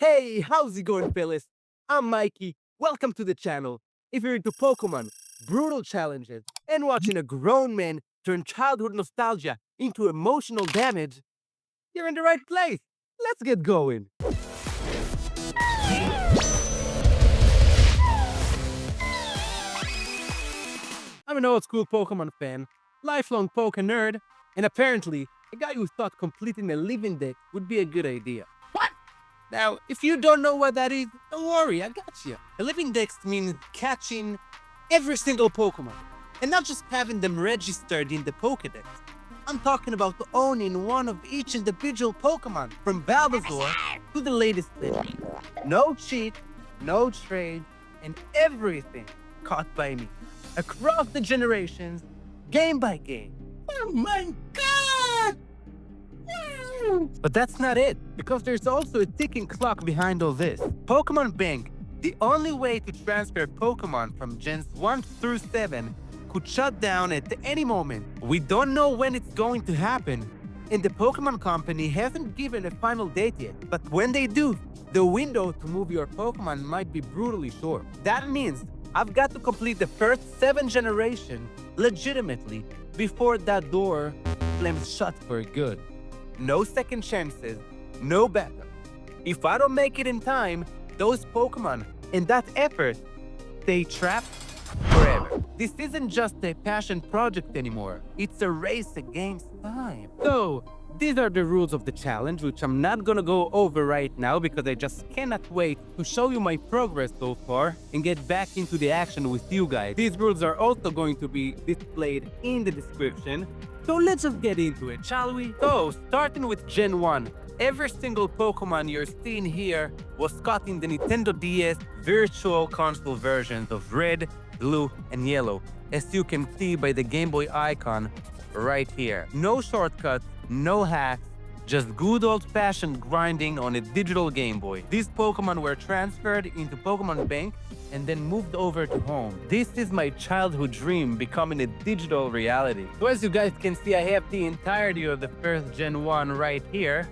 Hey, how's it going, fellas? I'm Mikey. Welcome to the channel. If you're into Pokemon, brutal challenges, and watching a grown man turn childhood nostalgia into emotional damage, you're in the right place. Let's get going. I'm an old school Pokemon fan, lifelong Poke nerd, and apparently a guy who thought completing a Living Dex would be a good idea. What? Now, if you don't know what that is, don't worry, I got you. A Living Dex means catching every single Pokemon, and not just having them registered in the Pokédex. I'm talking about owning one of each individual Pokemon, from Bulbasaur to the latest Pidgey. No cheat, no trade, and everything caught by me, across the generations, game by game. Oh my god! But that's not it, because there's also a ticking clock behind all this. Pokémon Bank, the only way to transfer Pokémon from Gens 1 through 7, could shut down at any moment. We don't know when it's going to happen, and the Pokémon Company hasn't given a final date yet. But when they do, the window to move your Pokémon might be brutally short. That means I've got to complete the first 7 generations legitimately before that door slams shut for good. No second chances, no backup. If I don't make it in time, those Pokemon and that effort stay trapped forever. This isn't just a passion project anymore. It's a race against time. So, these are the rules of the challenge, which I'm not gonna go over right now because I just cannot wait to show you my progress so far and get back into the action with you guys. These rules are also going to be displayed in the description. So let's just get into it, shall we? So, starting with Gen 1, every single Pokemon you're seeing here was caught in the Nintendo DS Virtual Console versions of Red, Blue, and Yellow, as you can see by the Game Boy icon right here. No shortcuts, no hacks, just good old-fashioned grinding on a digital Game Boy. These Pokemon were transferred into Pokémon Bank and then moved over to home. This is my childhood dream becoming a digital reality. So as you guys can see, I have the entirety of the first Gen 1 right here,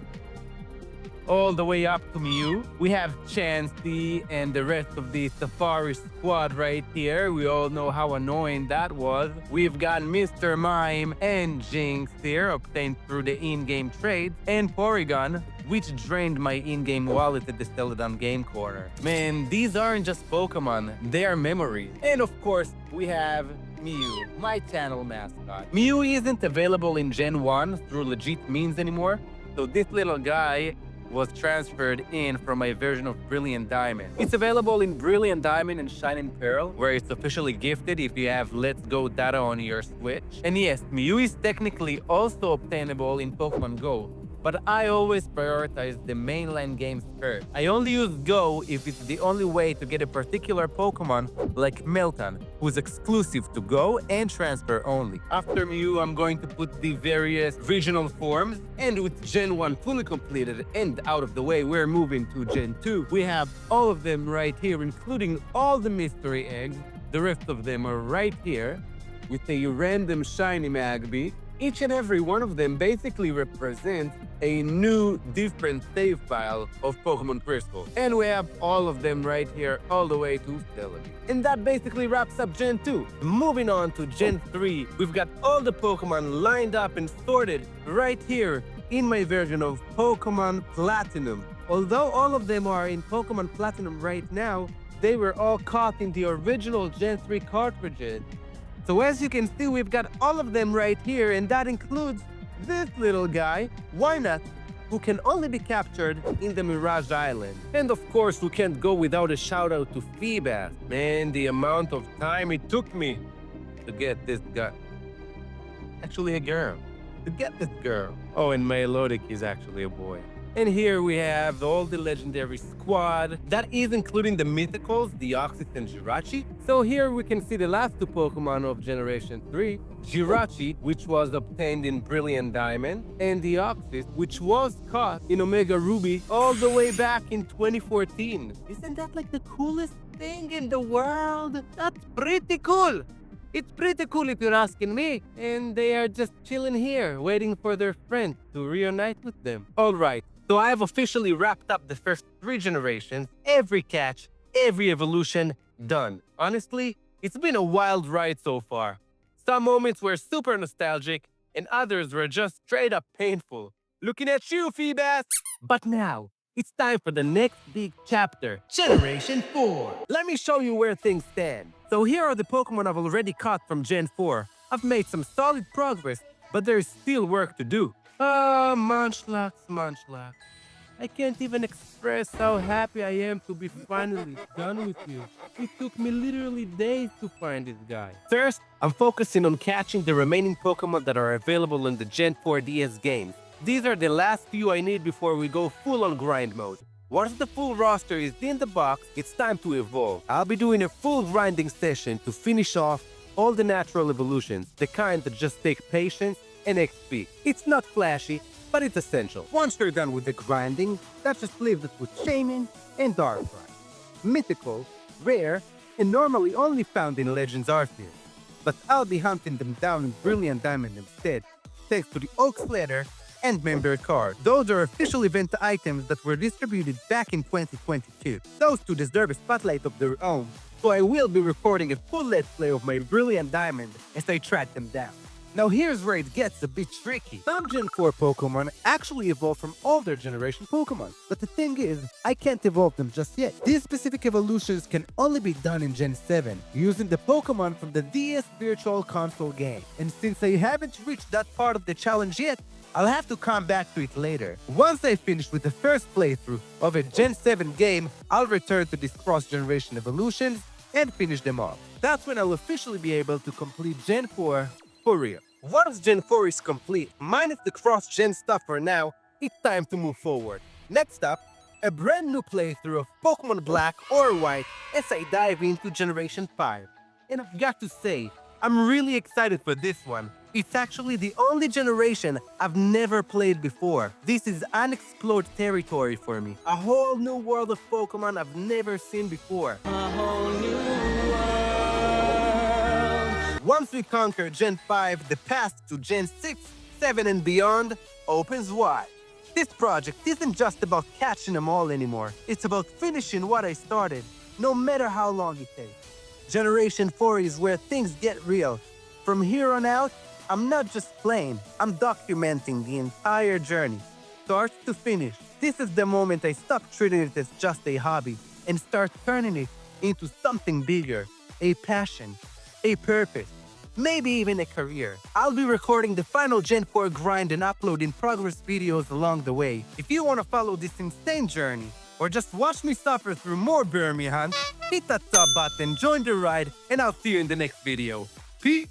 all the way up to Mew. We have Chansey and the rest of the Safari squad right here. We all know how annoying that was. We've got Mr. Mime and Jinx here, obtained through the in-game trades, and Porygon, which drained my in-game wallet at the Celadon Game Corner. Man, these aren't just Pokemon, they are memories. And of course, we have Mew, my channel mascot. Mew isn't available in Gen 1 through legit means anymore, so this little guy was transferred in from my version of Brilliant Diamond. It's available in Brilliant Diamond and Shining Pearl, where it's officially gifted if you have Let's Go data on your Switch. And yes, Mew is technically also obtainable in Pokemon Go, but I always prioritize the mainline games first. I only use Go if it's the only way to get a particular Pokemon like Meltan, who's exclusive to Go and transfer only. After Mew, I'm going to put the various regional forms, and with Gen 1 fully completed and out of the way, we're moving to Gen 2. We have all of them right here, including all the mystery eggs. The rest of them are right here, with a random shiny Magby. Each and every one of them basically represents a new, different save file of Pokemon Crystal. And we have all of them right here, all the way to Stellar. And that basically wraps up Gen 2. Moving on to Gen 3, we've got all the Pokemon lined up and sorted right here in my version of Pokemon Platinum. Although all of them are in Pokemon Platinum right now, they were all caught in the original Gen 3 cartridges. So as you can see, we've got all of them right here, and that includes this little guy, Wynut, who can only be captured in the Mirage Island. And of course, we can't go without a shout out to Feebas. Man, the amount of time it took me to get this guy. Actually a girl. To get this girl. Oh, and Melodic is actually a boy. And here we have all the legendary squad. That is including the mythicals, the Deoxys and Jirachi. So here we can see the last 2 Pokemon of Generation 3. Jirachi, which was obtained in Brilliant Diamond, and the Deoxys, which was caught in Omega Ruby all the way back in 2014. Isn't that like the coolest thing in the world? That's pretty cool. It's pretty cool if you're asking me, and they are just chilling here, waiting for their friend to reunite with them. Alright, So I have officially wrapped up the first 3 generations, every catch, every evolution, done. Honestly, it's been a wild ride so far. Some moments were super nostalgic, and others were just straight up painful. Looking at you, Feebas! But now, it's time for the next big chapter, Generation 4. Let me show you where things stand. So here are the Pokemon I've already caught from Gen 4. I've made some solid progress, but there's still work to do. Munchlax. I can't even express how happy I am to be finally done with you. It took me literally days to find this guy. First, I'm focusing on catching the remaining Pokemon that are available in the Gen 4 DS games. These are the last few I need before we go full on grind mode. Once the full roster is in the box, it's time to evolve. I'll be doing a full grinding session to finish off all the natural evolutions, the kind that just take patience and XP. It's not flashy, but it's essential. Once you're done with the grinding, that just leaves us with Shaman and Darkrai. Mythical, rare, and normally only found in Legends Arceus. But I'll be hunting them down in Brilliant Diamond instead, thanks to the Oak's Letter and Member Card. Those are official event items that were distributed back in 2022. Those two deserve a spotlight of their own, so I will be recording a full let's play of my Brilliant Diamond as I track them down. Now here's where it gets a bit tricky. Some Gen 4 Pokemon actually evolve from older generation Pokemon, but the thing is, I can't evolve them just yet. These specific evolutions can only be done in Gen 7, using the Pokemon from the DS Virtual Console game. And since I haven't reached that part of the challenge yet, I'll have to come back to it later. Once I finish with the first playthrough of a Gen 7 game, I'll return to these cross-generation evolutions and finish them off. That's when I'll officially be able to complete Gen 4 for real. Once Gen 4 is complete, minus the cross-gen stuff for now, it's time to move forward. Next up, a brand new playthrough of Pokémon Black or White as I dive into Generation 5. And I've got to say, I'm really excited for this one. It's actually the only generation I've never played before. This is unexplored territory for me. A whole new world of Pokémon I've never seen before. A whole new world. Once we conquer Gen 5, the path to Gen 6, 7 and beyond opens wide. This project isn't just about catching them all anymore. It's about finishing what I started, no matter how long it takes. Generation 4 is where things get real. From here on out, I'm not just playing, I'm documenting the entire journey, start to finish. This is the moment I stop treating it as just a hobby and start turning it into something bigger, a passion, a purpose, maybe even a career. I'll be recording the final Gen 4 grind and uploading progress videos along the way. If you want to follow this insane journey, or just watch me suffer through more Burmy hunts, hit that sub button, join the ride, and I'll see you in the next video. Peace!